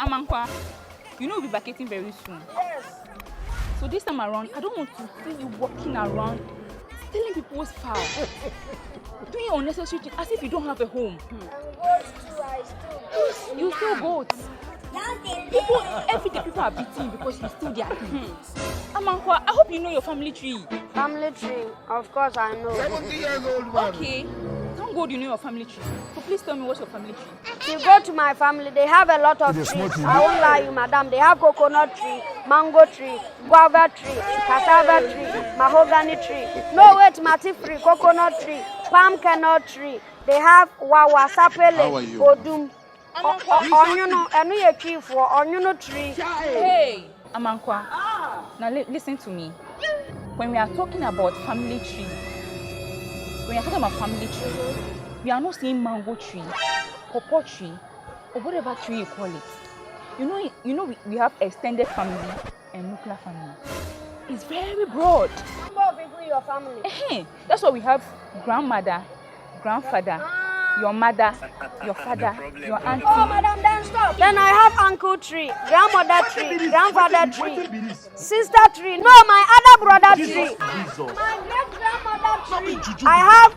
Amankwah, you know we'll be vacating very soon. Yes. So this time around, I don't want to see you walking around stealing people's fowl. Doing unnecessary things as if you don't have a home. And goats too, I still. You steal goats. People, every day people are beating you because you steal their things. Amankwah, I hope you know your family tree. Family tree, of course I know. 70 years old man. Okay. Thank God you know your family tree. So please tell me what's your family tree. If you go to my family, they have a lot of trees. I won't lie you, madam. They have coconut tree, mango tree, guava tree, cassava tree, mahogany tree. No, wait, matifree, coconut tree, palm kernel tree. They have wawa, sapele, odum, onion, and tree for onion tree. Hey, Amankwah. Now listen to me. When we are talking about family tree, we are not saying mango tree, pawpaw tree, or whatever tree you call it. You know, we have extended family and nuclear family. It's very broad. Number of people in your family. That's why we have grandmother, grandfather, your mother, your father, your auntie. Oh, madam, then stop. Then I have uncle tree, grandmother tree, grandfather tree, sister tree. No, my other brother tree. My great grandmother tree. I have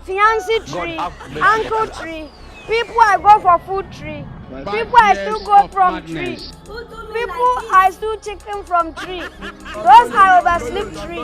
fiancé tree, uncle tree. People I go for food tree. People I still go from tree. People I still chicken from tree. Those I oversleep tree.